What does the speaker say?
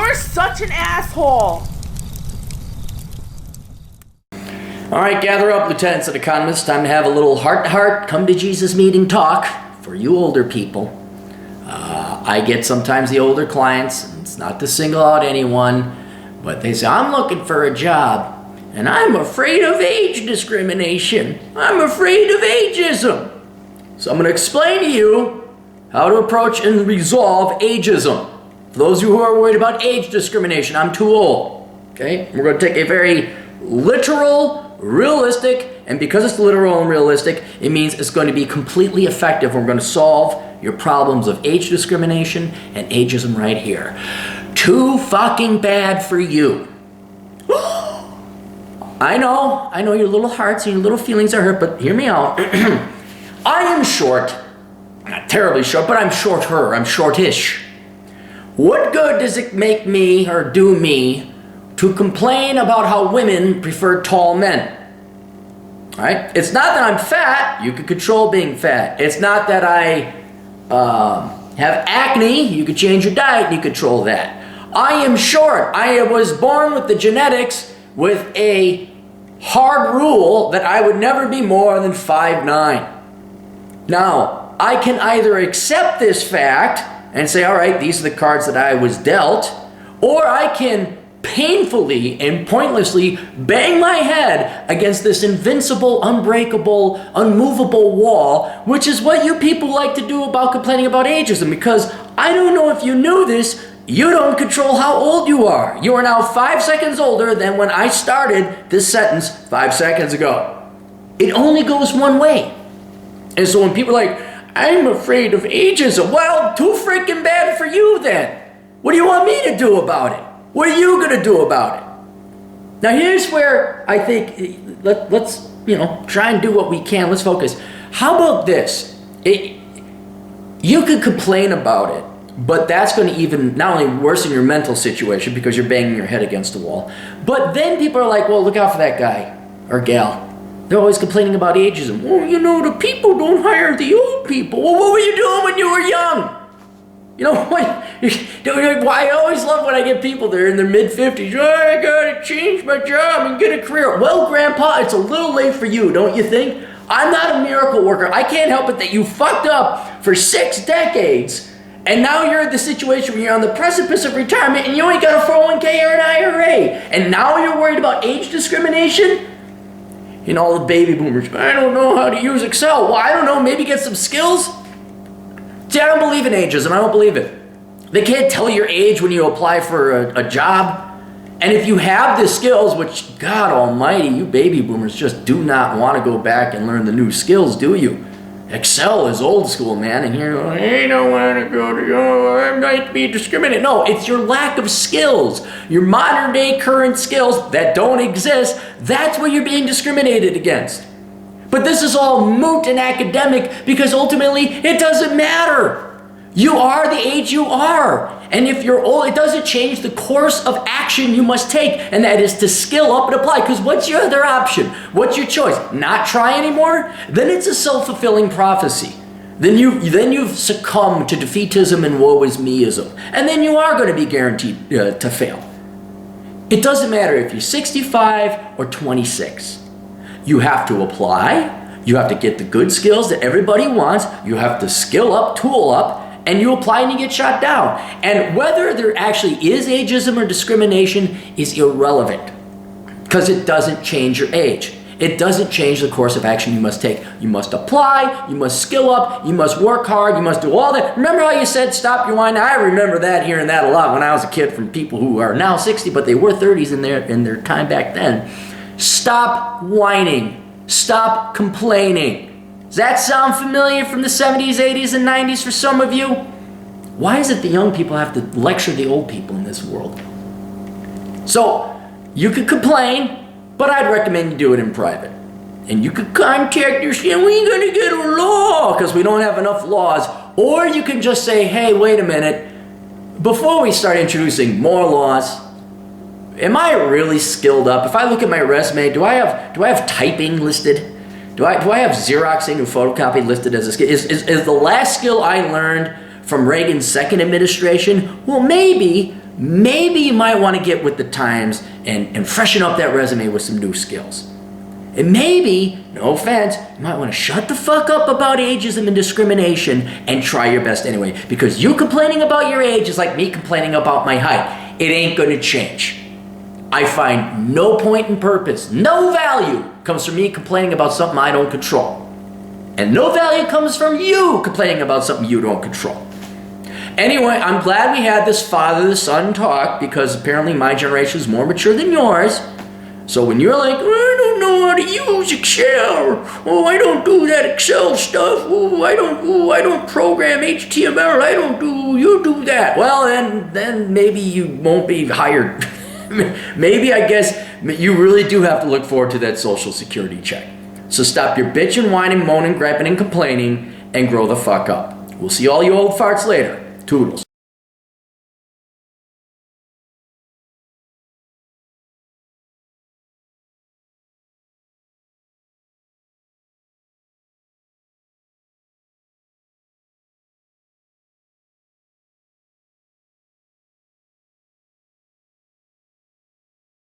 You're such an asshole. All right, gather up, lieutenants and economists. Time to have a little heart-to-heart, come-to-Jesus meeting talk for you older people. I get sometimes the older clients, and it's not to single out anyone, but they say, I'm looking for a job, and I'm afraid of age discrimination. I'm afraid of ageism. So I'm going to explain to you how to approach and resolve ageism. For those of you who are worried about age discrimination, I'm too old. Okay? We're going to take a very literal, realistic, and because it's literal and realistic, it means it's going to be completely effective. We're going to solve your problems of age discrimination and ageism right here. Too fucking bad for you. I know your little hearts and your little feelings are hurt, but hear me out. I am short. Not terribly short, but I'm shorter. I'm shortish. What good does it make me or do me to complain about how women prefer tall men? All right? It's not that I'm fat. You can control being fat. It's not that I have acne. You can change your diet and you control that. I am short. I was born with the genetics with a hard rule that I would never be more than 5'9". Now, I can either accept this fact and say, all right, these are the cards that I was dealt, or I can painfully and pointlessly bang my head against this invincible, unbreakable, unmovable wall, which is what you people like to do about complaining about ageism, because I don't know if you knew this, you don't control how old you are. You are now 5 seconds older than when I started this sentence 5 seconds ago. It only goes one way. And so when people are like, I'm afraid of ageism, well, too freaking bad for you then. What do you want me to do about it? What are you going to do about it? Now here's where I think, let's try and do what we can. Let's focus. How about this? You could complain about it, but that's going to even not only worsen your mental situation because you're banging your head against the wall, but then people are like, well, look out for that guy or gal. They're always complaining about ageism. Well, the people don't hire the old people. Well, what were you doing when you were young? I always love when I get people that are in their mid-50s. I gotta change my job and get a career. Well, Grandpa, it's a little late for you, don't you think? I'm not a miracle worker. I can't help it that you fucked up for 6 decades, and now you're in the situation where you're on the precipice of retirement and you ain't got a 401k or an IRA. And now you're worried about age discrimination? All the baby boomers, I don't know how to use Excel. Well, I don't know, maybe get some skills? See, I don't believe in ageism. I don't believe it. They can't tell your age when you apply for a job. And if you have the skills, which, God almighty, you baby boomers just do not want to go back and learn the new skills, do you? Excel is old school, man. And here, I don't want to go to, I might be discriminated. No, it's your lack of skills. Your modern day current skills that don't exist. That's what you're being discriminated against. But this is all moot and academic because ultimately it doesn't matter. You are the age you are. And if you're old, it doesn't change the course of action you must take, and that is to skill up and apply. Because what's your other option? What's your choice? Not try anymore? Then it's a self-fulfilling prophecy. Then you've succumbed to defeatism and woe is meism. And then you are going to be guaranteed to fail. It doesn't matter if you're 65 or 26. You have to apply, you have to get the good skills that everybody wants, you have to skill up, tool up, and you apply and you get shot down. And whether there actually is ageism or discrimination is irrelevant because it doesn't change your age. It doesn't change the course of action you must take. You must apply, you must skill up, you must work hard, you must do all that. Remember how you said stop your whining? I remember that, hearing that a lot when I was a kid from people who are now 60, but they were 30s in their time back then. Stop whining. Stop complaining. Does that sound familiar from the 70s, 80s, and 90s for some of you? Why is it the young people have to lecture the old people in this world? So, you could complain, but I'd recommend you do it in private. And you could contact your state, we ain't gonna get a law, because we don't have enough laws. Or you can just say, hey, wait a minute, before we start introducing more laws, am I really skilled up? If I look at my resume, do I have typing listed? Do I have Xeroxing and photocopy listed as a skill? Is the last skill I learned from Reagan's second administration? Well, maybe, maybe you might want to get with the times and freshen up that resume with some new skills. And maybe, no offense, you might want to shut the fuck up about ageism and discrimination and try your best anyway. Because you complaining about your age is like me complaining about my height. It ain't going to change. I find no point and purpose, no value comes from me complaining about something I don't control. And no value comes from you complaining about something you don't control. Anyway, I'm glad we had this father-to-son talk because apparently my generation is more mature than yours. So when you're like, oh, I don't know how to use Excel, oh, I don't do that Excel stuff, oh, I don't program HTML, you do that. Well, then maybe you won't be hired. Maybe, I guess, you really do have to look forward to that Social Security check. So stop your bitching, whining, moaning, griping, and complaining, and grow the fuck up. We'll see all you old farts later. Toodles.